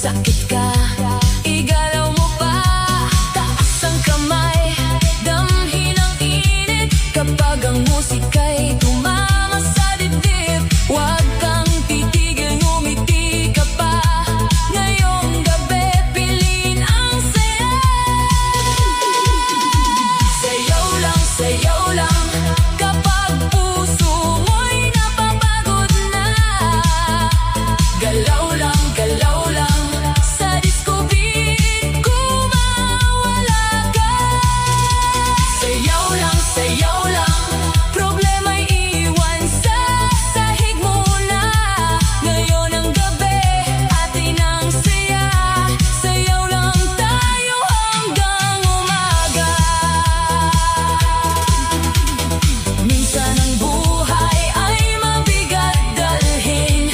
sakit ka, igalaw mo pa. Taas ang kamay, damhin ang init. Kapag ang musika'y tumama sa dibdib, huwag kang titigil, ngumiti ka pa. Ngayong gabi, piliin ang saya. Sayaw lang, sayaw lang. Kapag puso mo'y napapagod na, galaw lang, galaw lang. Sa disco beat, kumawala ka. Sayaw lang, sayaw lang. Problema'y iwan sa sahig mo na. Ngayon ang gabi, atin ang saya. Sayaw lang tayo hanggang umaga. Minsan ang buhay ay mabigat dalhin,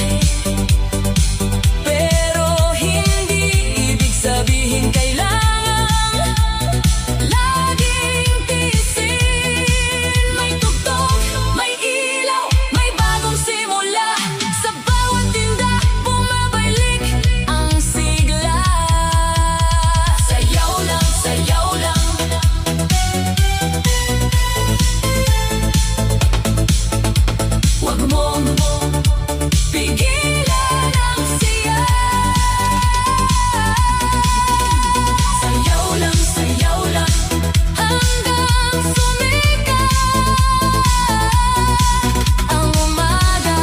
pero hindi ibig sabihin kailangan laging tiisin. May tugtog, may ilaw, may bagong simula. Sa bawat tinda, bumabalik ang sigla. Sayaw lang, sayaw lang. Huwag mong pigilan ang siya. Sayaw lang, hanggang sumikat ang umaga.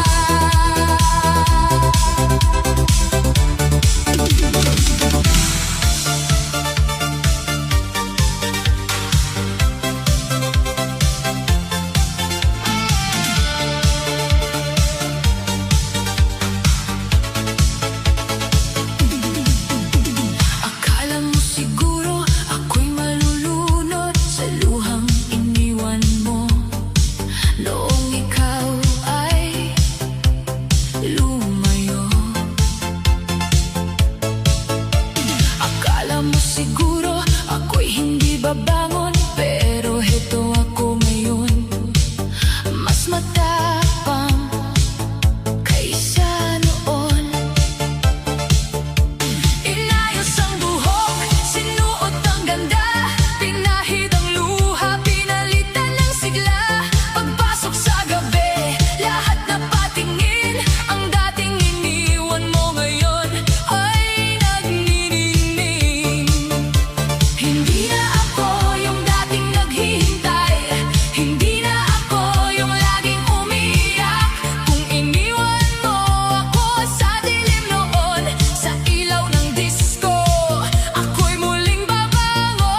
Akala mo siguro ako'y malulunod sa luhang iniwan mo noong ikaw ay lumayo. Akala mo siguro ako'y hindi babangon, pero heto ako ngayon, mas matapang kaysa noon. Inayos ang buhok, sinuot ang ganda, pinahid ang luha, pinalitan ng sigla. Pagpasok sa gabi, lahat na patingin. Ang dating iniwan mo ngayon ay nagniningning. Hindi na ako yung dating naghihintay, hindi na ako yung laging umiiyak. Kung iniwan mo ako sa dilim noon, sa ilaw ng disco, ako'y muling babangon.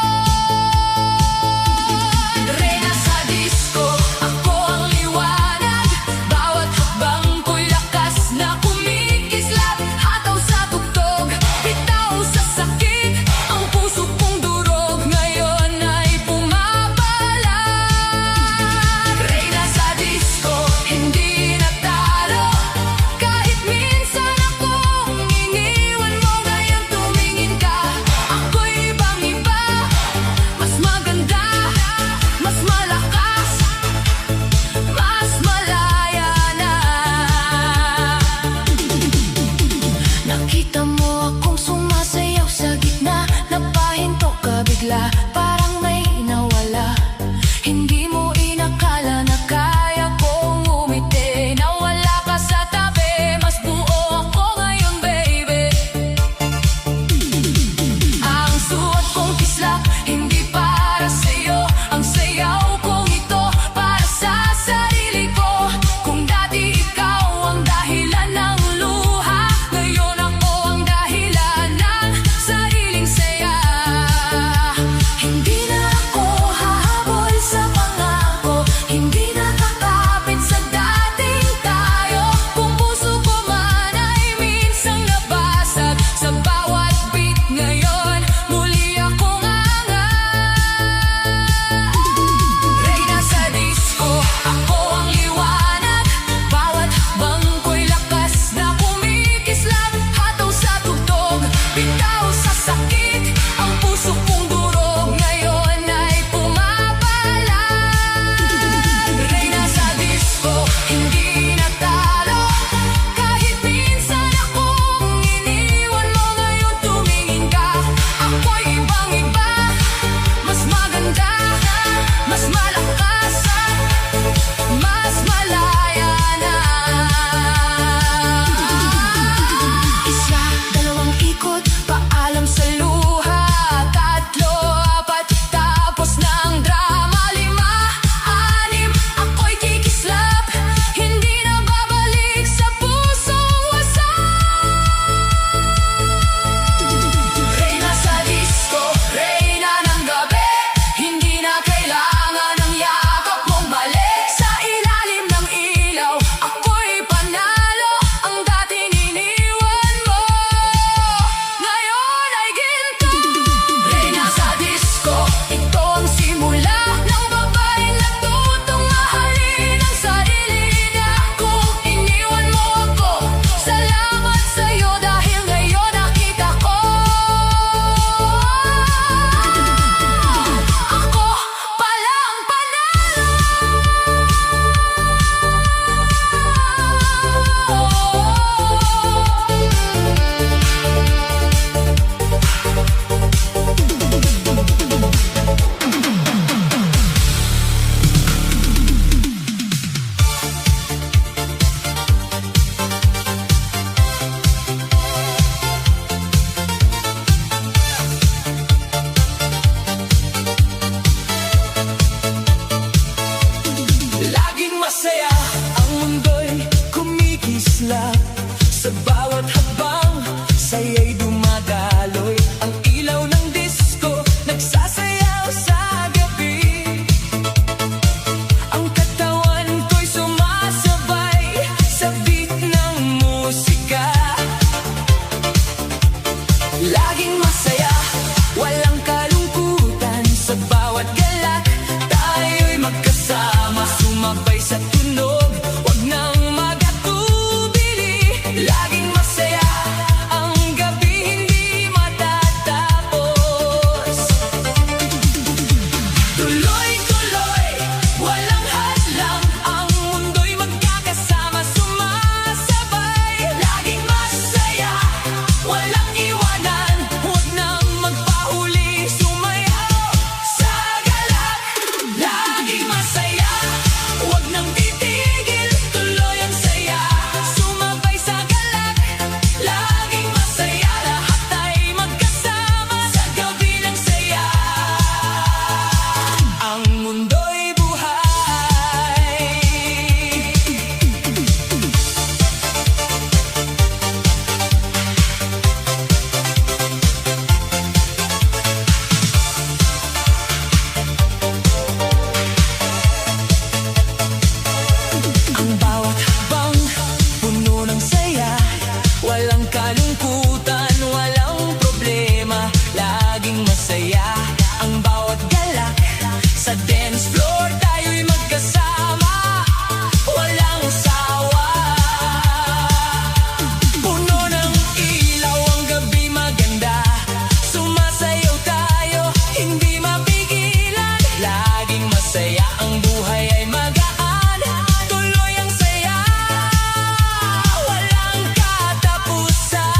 Reyna sa disco, ako ang liwanag. Bawat hakbang ko'y lakas na kumikislap. Hataw sa tugtog, bitaw sa sakit. Ang puso kong durog ngayon ay pumapalag. Reyna sa disco, hindi natalo. Kahit minsan akong iniwan mo, ngayon tumingin ka. Ako'y ibang-iba, mas maganda, mas malakas, mas malaya na. Nakita mo akong sumasayaw sa gitna, napahinto ka bigla, parang may nawala. Hindi mo inakala na kaya kong umiti. Nawala ka sa tabi, mas buo ako ngayon, baby. Ang suot kong kislap, hindi para sa'yo. Ang sayaw kong ito, para sa sarili ko. Kung dati ikaw ang dahilan ng luha, ngayon ako ang dahilan ng sariling saya. Hindi na ako hahabol sa pangako, hindi na kakapit sa dating tayo. Kung puso ko man ay minsang nabasag, sa bawat beat ngayon muli akong angat. Reyna sa disco, ako ang liwanag. Bawat hakbang ko'y lakas na kumikislap. Hataw sa tugtog, bitaw sa sakit. Ang puso kong durog ngayon ay pumapalag. Reyna sa disco, hindi natalo. Kahit minsan akong iniwan mo, ngayon Laging masaya, walang kalungkutan. Sa bawat galak, tayo'y magkasama. Sumabay sa tunog, wag nang magatubili. Laging masaya, ang gabi hindi matatapos. Tuloy-tuloy, walang hadlang. Ang mundo'y magkakasama, sumasabay. Laging masaya, walang iwanan. Huwag nang magpahuli, sumayaw sa galak. Laging masaya, huwag nang titigil. Tuloy ang saya, sumabay sa galak. Laging masaya, lahat ay magkasama sa gabi ng saya. Ang mundo'y buhay. Ang bawat habang puno ng saya, walang kalungkutan, walang problema. Laging masaya, ang bawat galak. Sa dance floor tayo'y magkasama, walang sawa. Puno ng ilaw, ang gabi maganda. Sumasayaw tayo, hindi mapigilan. Laging masaya, ang buhay ay magaan. Tuloy ang saya, walang katapusan.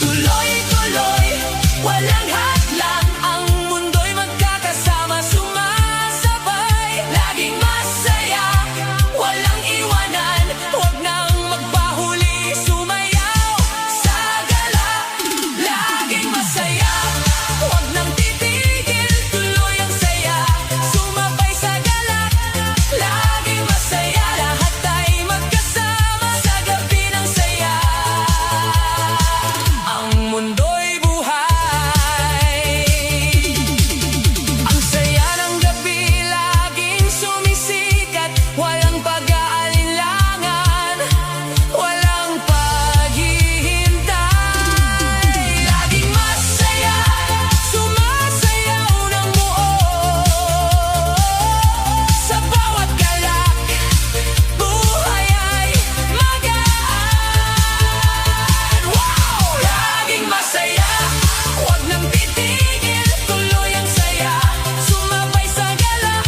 Tuloy-tuloy, walang hadlang. Ang mundo'y magkakasama, sumasabay. Laging masaya, walang iwanan. Huwag nang magpahuli, sumayaw sa galak. Laging masaya, huwag nang titigil. Tuloy ang saya, sumabay sa galak. Laging masaya, lahat ay magkasama sa gabi ng saya. Ang mundo'y buhay. Ang saya ng gabi laging sumisikat. Walang pag-aalinlangan, walang paghihintay. Laging masaya, sumasayaw ng buo. Sa bawat galak, buhay ay magaan. Wow! Laging masaya, huwag nang titigil. Tuloy ang saya, sumabay sa galak.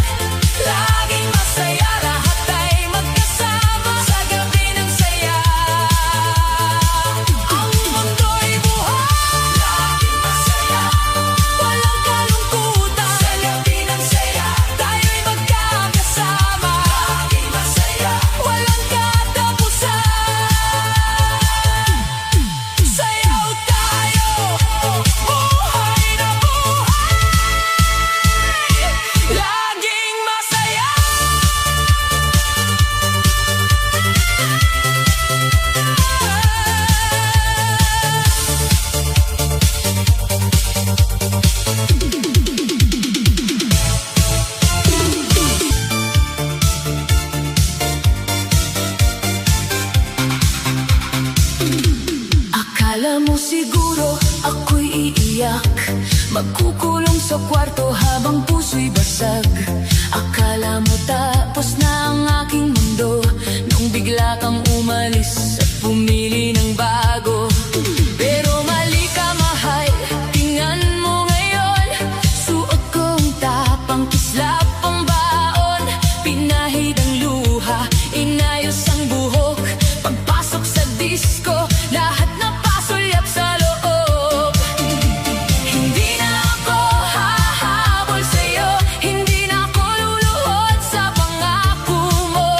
Laging masaya, lahat ay magkasama sa gabi ng saya. Ang mundo'y buhay. Laging masaya, walang kalungkutan. Sa gabi ng saya, tayo'y magkakasama. Laging masaya, walang katapusan. Sayaw tayo, buhay na buhay. Laging masaya. Akala mo siguro ako'y iiyak, magkukulong sa kwarto habang puso'y basag. Akala mo tapos na ang aking mundo nung bigla kang umalis at pumili ng bago. Pero mali ka, mahal, tingnan mo ngayon. Suot kong tapang, kislap ang baon. Pinahid ang luha, inayos ang buhok. Pagpasok sa disco, lahat na pasulyap sa loob. Hindi na ako hahabol sa'yo, hindi na ako luluhod sa pangako mo.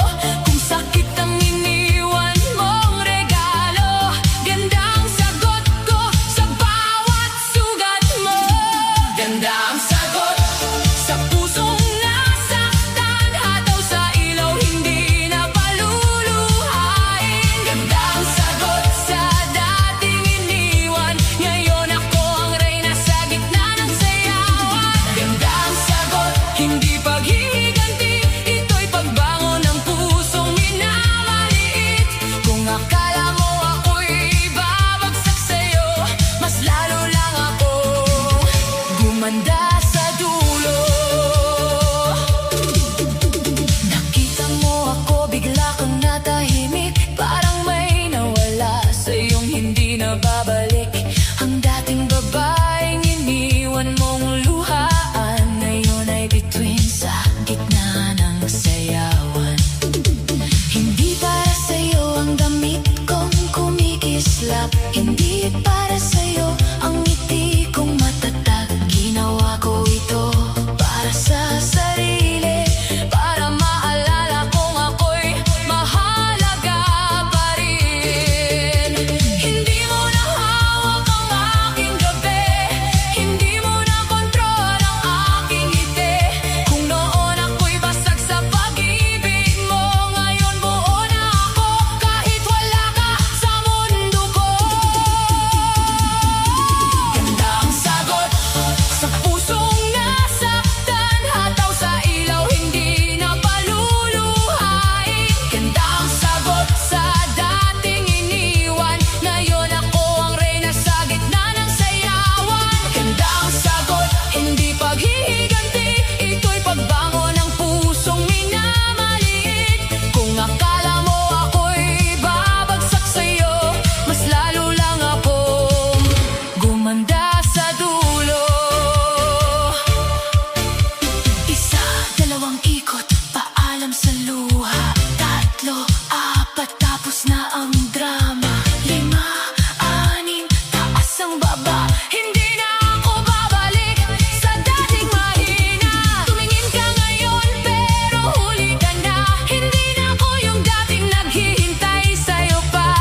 Kung sakit ang iniwan mong regalo, na babalik ang dating babaeng iniwan mong luhaan. Ngayon ay bituin sa gitna ng sayawan. Hindi para sa'yo ang damit kong kumikislap, hindi para sa'yo ang ngiti kong matatag. Ginawa ko ito para sa sarili, para maalala kong ako'y mahalaga pa rin. Hindi mo na hawak ang aking gabi, hindi mo na kontrol ang aking ngiti. Kung noon ako'y basag sa pag-ibig mo, ngayon buo na ako kahit wala ka sa mundo ko. Ganda ang sagot sa pusong nasaktan, hataw sa ilaw, hindi na paluluhain. Ganda ang sagot sa dating iniwan, ngayon ako ang reyna sa gitna ng sayawan. Ganda ang sagot, hindi paghihiganti, ito'y pagbango ng pusong minamaliit. Kung akala mo ako'y babagsak sa'yo, mas lalo lang akong gumanda sa dulo. Isa, dalawang ikot, paalam sa luha. Tatlo, apat, tapos na ang drama. Lima, anim, taas ang baba. Hindi na ako babalik sa dating mahina. Tumingin ka ngayon pero huli ka na. Hindi na ako yung dating naghihintay sa'yo pa.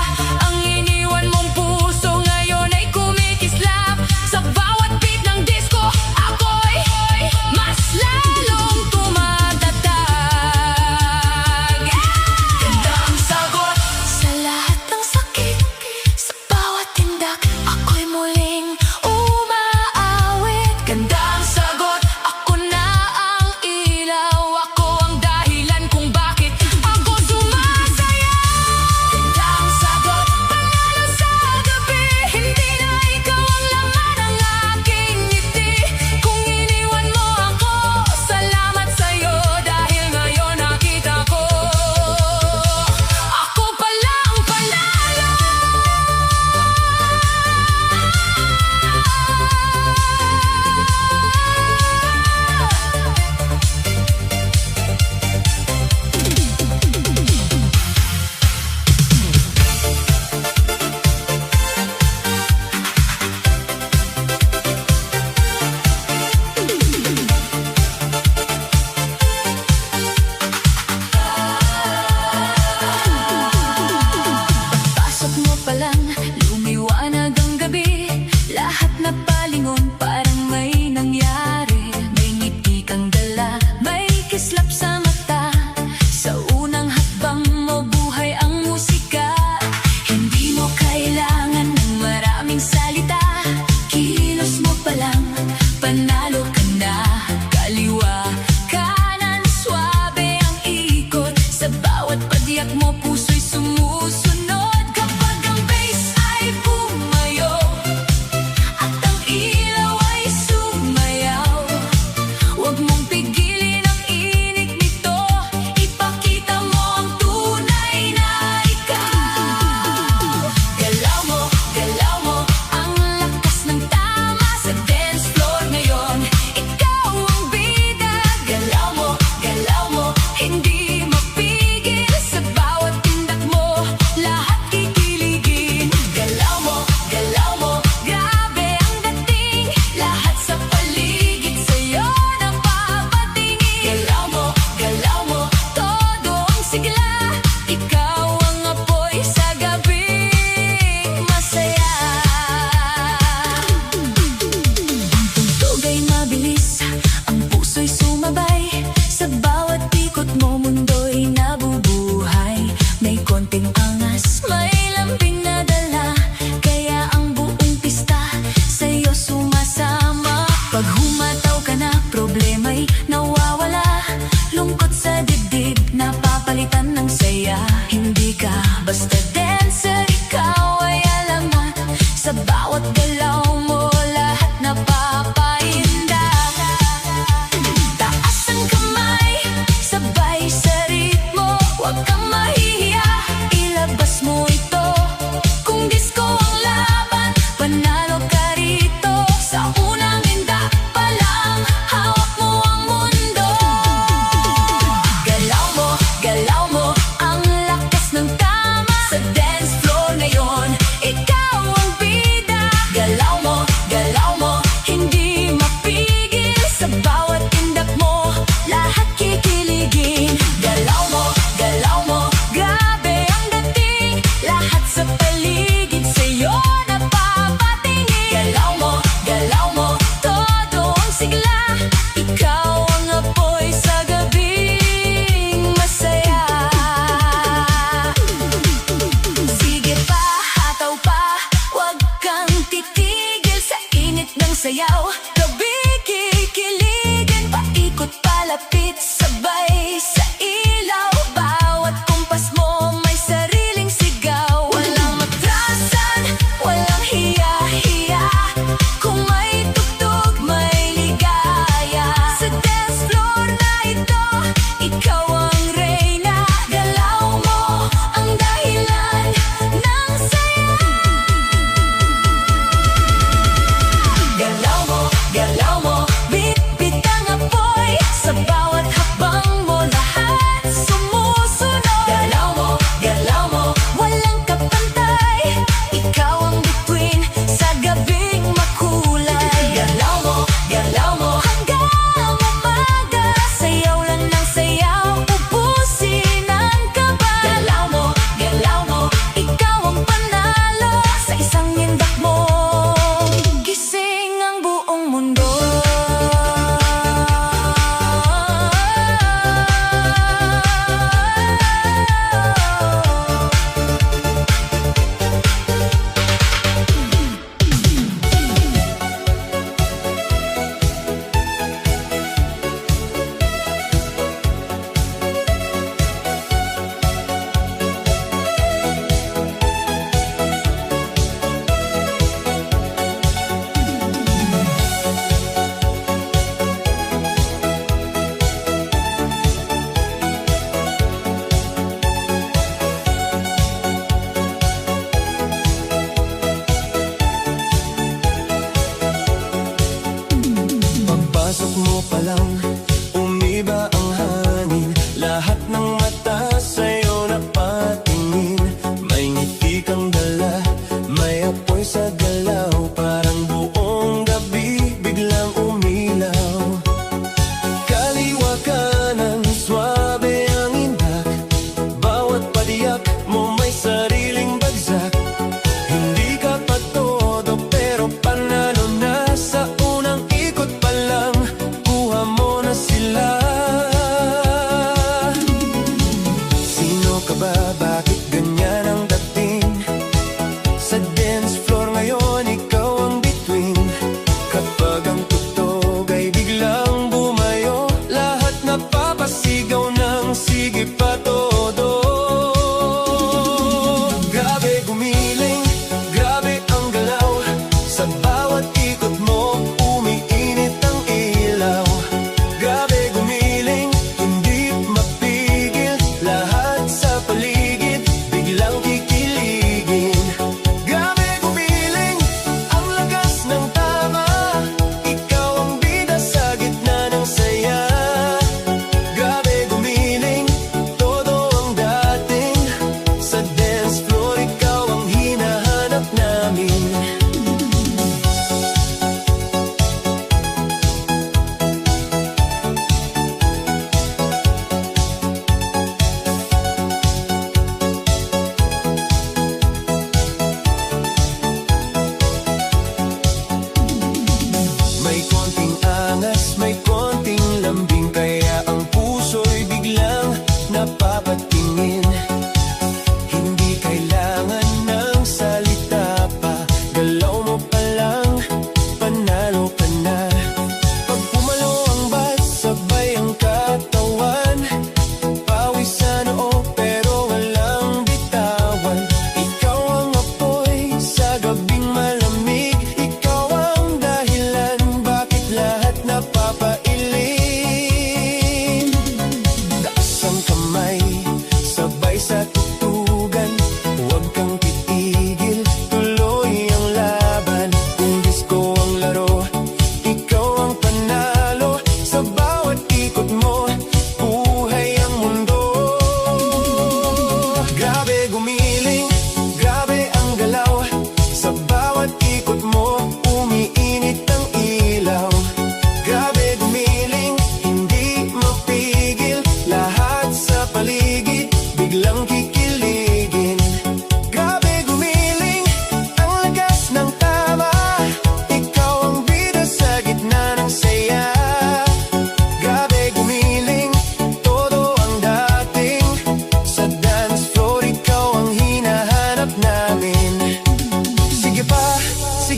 Ang iniwan mong puso ngayon ay kumikislap. Sa bawat beat ng disco, ako'y mas lalong tumatatag. Ganda ang sagot sa lahat ng sakit, sa bawat tindak, ako'y muling umaawit. Ganda ang sagot, ako na ang ilaw, ako ang dahilan kung bakit ako sumasaya. Ganda ang sagot, panalo sa gabi, hindi na ikaw ang laman ng aking ngiti. Kung iniwan mo ako, salamat sa'yo, dahil ngayon nakita ko ako pala ang panalo. Pasok mo pa lang, lumiwanag ang gabi. Lahat na palingon, parang may nangyari. May ngiti kang dala, may kislap sa mata. Sa unang hakbang mo, buhay ang musika. Hindi mo kailangan ng maraming salita. Kilos mo pa lang, panalo ka na. Kaliwa, kanan, swabe ang ikot. Sa bawat padyak mo, puso'y sumusunod. Kapag ang bass ay bumayo at ang ilaw ay sumayaw, huwag mong pigilin ang inig nito. Ipakita mo ang tunay na ikaw. Galaw mo ang lakas ng tama sa dance floor ngayon. Ikaw ang bida. Galaw mo, hindi mapigil. Sa bawat tindak mo, lahat kikiligin. Galaw mo, grabe ang dating. Lahat sa paligid sa'yo napapatingin. Galaw mo, todo ang sigla. Ikaw ang apoy sa gabing masaya. Ang tugtog ay mabilis, ang puso'y sumabay. Sa bawat ikot mo, mundo'y nabubuhay. May konting angas, may lambing na dala. Kaya ang buong pista sa'yo sumasama. Pag humataw ka na, problema'y nawawala. Lungkot sa dibdib, napapalitan ng saya. Hindi ka basta dancer, ikaw ay alamat. Sa bawat galaw mo, lahat napapahinda. Taas ang kamay, sabay sa ritmo. Huwag kang mahihiya, ilabas mo ito. Kung disco ang laban, kang titigil sa init ng sayaw. Gabi kikiligin, paikot palapit, sabay sa ilaw. Bawat kumpas mo may sariling sigaw. Walang matrasan, walang hiya-hiya. Kung may tugtog, may ligaya. Sa dance floor na ito, ikaw ang reyna. Galaw mo ang dahilan ng saya. Galaw mo, bit-bit ang apoy. Sa bawat hakbang mo, lahat sumusunod. Galaw mo, walang kapantay. Ikaw ang bituin sa gabing makulay. Galaw mo, hanggang umaga. Sayaw lang ng sayaw, ubusin ang kaba. Galaw mo, ikaw ang panalo. Sa isang nindak mo, gising ang buong mundo. Pagpasok mo pa lang, umiba ang hangin. Lahat ng mata sa'yo napatingin. May ngiti kang dala, may apoy sa galaw. Parang buong gabi biglang umilaw. Kaliwa kanan, swabe ang indak. Bawat padiyak mo may sariling bagsak. Hindi ka pa todo pero panalo na. Sa unang ikot pa lang, kuha mo na sila. Sino ka ba? Bakit ganyan ang dating? Sa dance floor ngayon,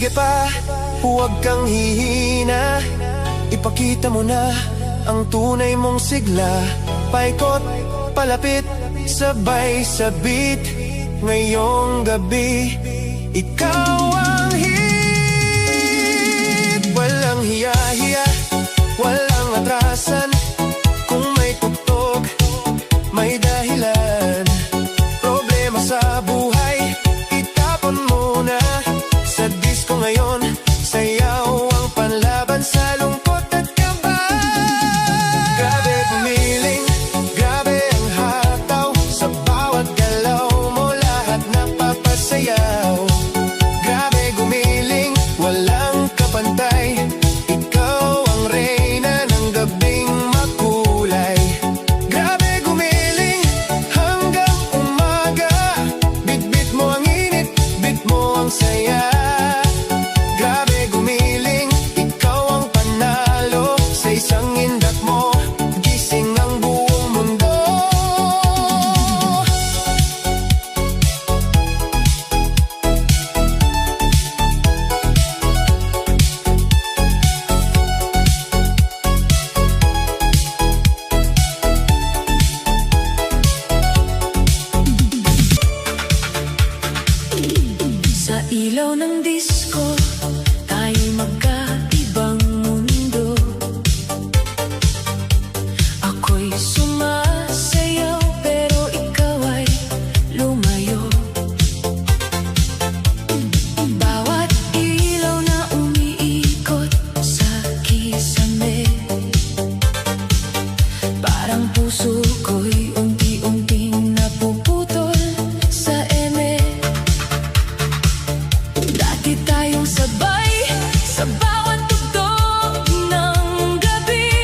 Sige pa, huwag kang hihina. Ipakita mo na ang tunay mong sigla. Paikot, palapit, sabay sabit. Ngayong gabi, ikaw ang hit. Walang hiya-hiya, walang atrasan. Kung may tugtog, may dahilan. Problema sa buhay, itapon mo na. Sa disco ngayon, sayaw ang panlaban sa lungkot at kaba. Grabe gumiling, grabe ang hataw. Sa bawat galaw mo, lahat napapasayaw. Grabe gumiling, walang kapantay. Ikaw ang reyna ng gabing makulay. Grabe gumiling, hanggang umaga. Bit-bit mo ang init, bit mo ang saya. Grabe gumiling, ikaw ang panalo. Sa isang indak mo, gising ang buong mundo. Sa ilaw ng disco, tayo'y magkaibang mundo. Ako'y sumasayaw, pero ikaw ay lumayo. Bawat ilaw na umiikot sa kisame, parang puso ko'y unti-unting napuputol sa eme. Dati tayong sabay sa bawat tugtog ng gabi,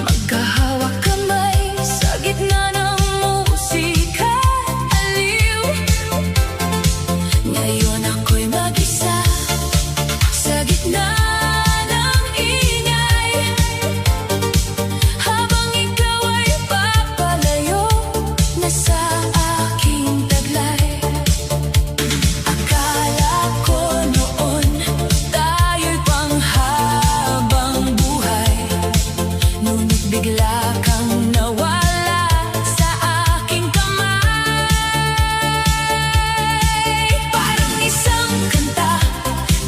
magkahawak kamay sa gitna ng musika aliw. Ngayon ako'y mag-isa sa gitna ng ingay, habang ikaw ay papalayo na sa aking taglay. Akala ko noon tayo'y panghabang buhay, ngunit bigla kang nawala sa aking kamay. Parang isang kanta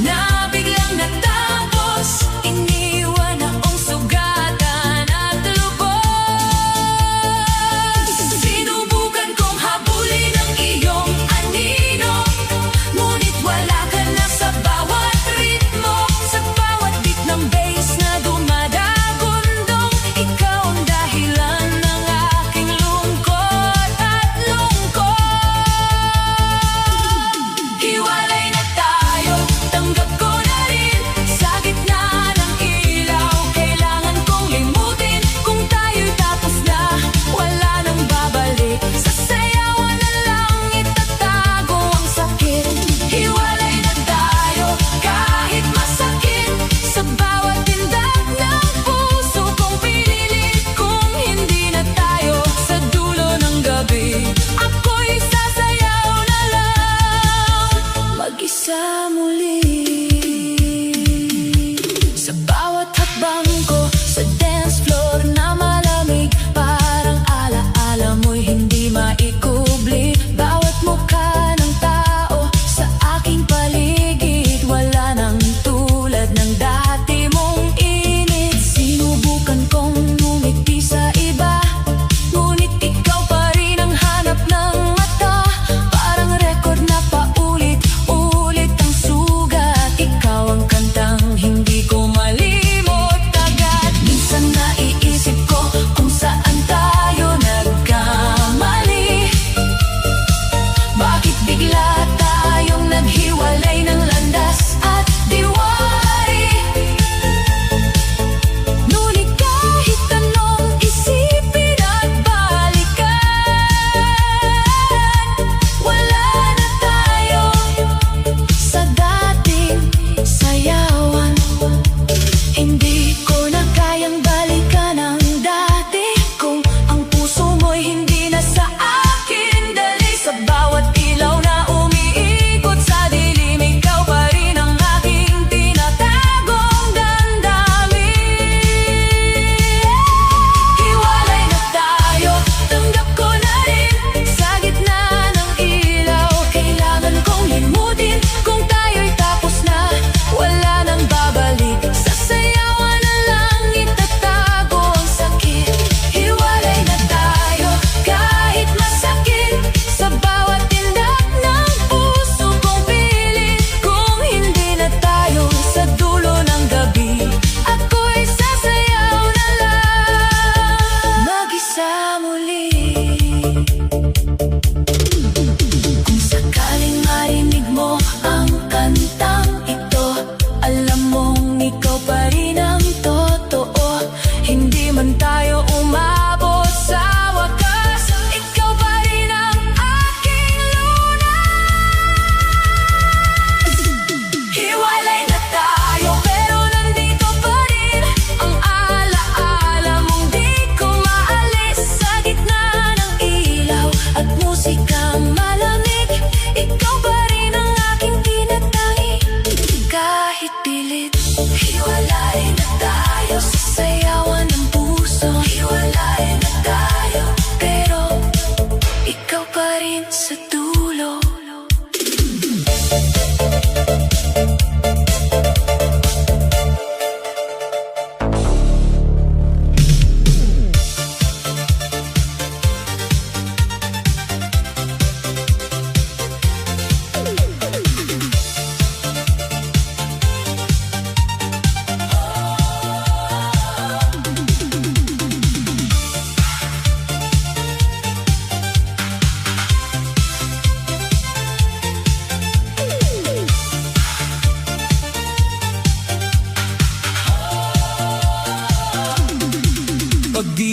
na biglang natapos, iniwan akong sugatan at lubos. Sinubukan kong habulin ang iyong anino, ngunit wala ka na sa bawat ritmo. Sa bawat beat ng bass na dumadagundong, ikaw ang dahilan ng aking lungkot at lungkot. Hiwalay na tayo, tanggap ko na rin. Sa gitna ng ilaw, kailangan kong limutin. Kung tayo'y tapos na, wala nang babalik. Sa sayawan na lang itatago ang sakit. Hiwalay na tayo, kahit masakit. Sa bawat tindak ng puso kong pinilit. Kung hindi na tayo sa dulo ng gabi, ako'y sasayaw na lang mag-isa muli. Sa bawat hakbang ko sa dance floor na malamig, parang alaala mo'y hindi maikubli. Bawat mukha ng tao sa aking paligid, wala nang tulad ng dati mong init. Sinubukan kong ngumiti sa iba, ngunit ikaw pa rin ang hanap ng mata. Parang record na paulit-ulit ang sugat.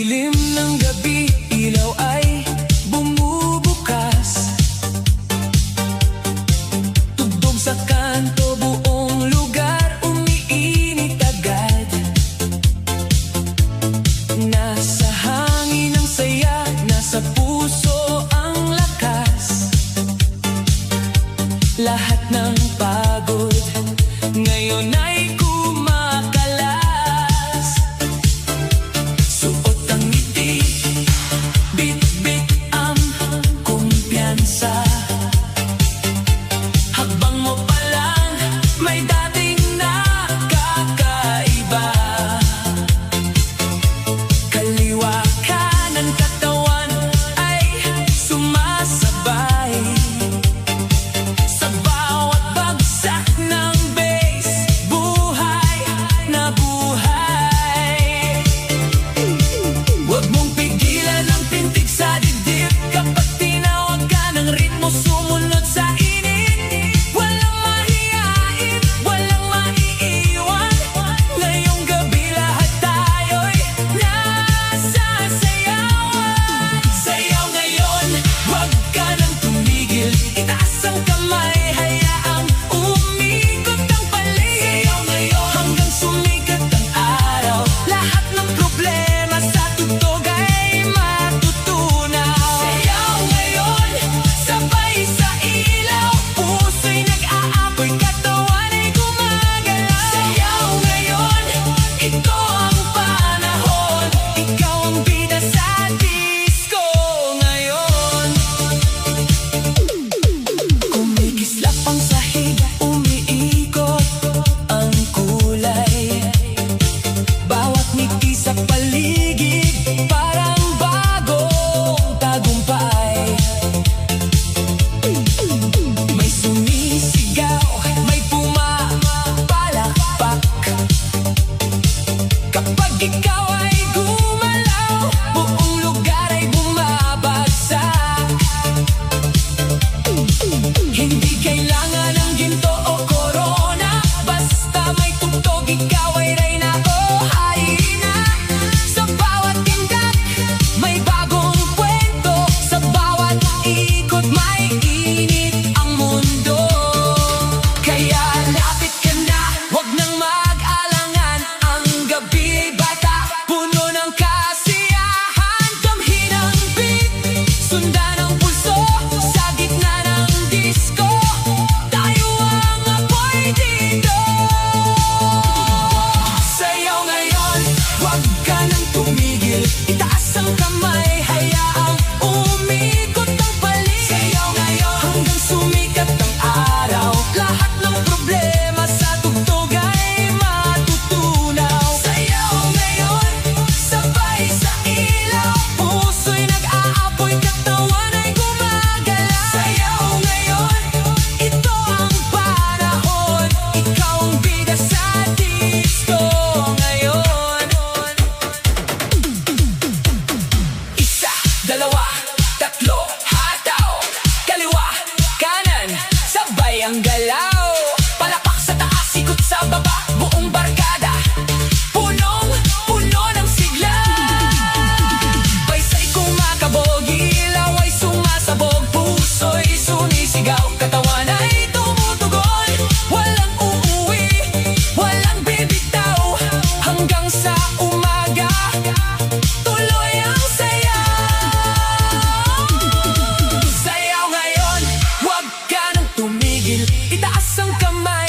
dilim ng gabi, ilaw ay bumubukas. Tugtog sa kanto, buong lugar umiinit agad. Nasa hangin ang saya, nasa puso ang lakas. Lahat ng pagod ngayon ay kumakalas. Suot ang ngiti, bit-bit ang kumpiyansa. Hakbang mo pa lang, may dating nakakaiba. Kaliwa kanan katawan ay sumasabay. Sa bawat bagsak ng bass, buhay na buhay. Huwag mong pigilan ang tintig sa dibdib. Kapag tinawag ka ng ritmo, sumunod sa init. Walang mahihain, walang maiiwan. Ngayong gabi lahat tayo'y nasasayawan. Sayaw ngayon, huwag ka nang tumigil. Itaas ang kamay, hayaang umikot ang paligid. Sayaw ngayon, hanggang sumikat ang araw. Lahat ng problema sa tugtog ay matutunaw. Sayaw ngayon, sabay sa ilaw. Puso'y nag-aapoy, katawan ay gumagalaw. Sayaw ngayon, ito ang panahon. Ikaw ang bida sa disco ngayon. Kumikislap ang sahig, umiikot ang kulay. Bawat ngiti sa paligid, parang bagong tagumpay. May sumisigaw, may pumapalakpak. Kapag ikaw ay gumalaw, buong lugar ay bumabagsak. Hindi kailangan ng ginto o korona, basta may tugtog, ikaw ay reyna o haina. Sa bawat tindak, may bagong kwento. Sa bawat ikot, may init ang mundo. Kaya lapit ka na, huwag nang mag-alangan. Ang gabi bata, puno ng kasiyahan. Damhin ang beat, sundan ang pulso. Sa gitna ng disco, tayo ang apoy dito. Sayaw ngayon, huwag ka nang tumigil. Itaas ang kamay, hayaang umikot ang paligid. Sayaw ngayon, hanggang sumikat ang araw. Lahat ng problema sa tugtog ay matutunaw. Sayaw ngayon, sabay sa ilaw. Puso'y nag-aapoy, katawan ay gumagalaw. Sayaw ngayon, ito ang panahon. Ikaw ang bida sa disco ngayon. Isa, dalawa, tatlo, hataw. Kaliwa, kanan, sabay ang galaw. Palapak sa taas, ikot sa baba, buong barkada. Punong-puno ng sigla. Baysay kumakabog, ilaw ay sumasabog. Puso'y sunisigaw, katawan ay tumutugon. Walang uuwi, walang bibitaw. Hanggang sa umaga, tuloy ang sayaw. Sayaw ngayon, huwag ka nang tumigil. Itaas ang kamay,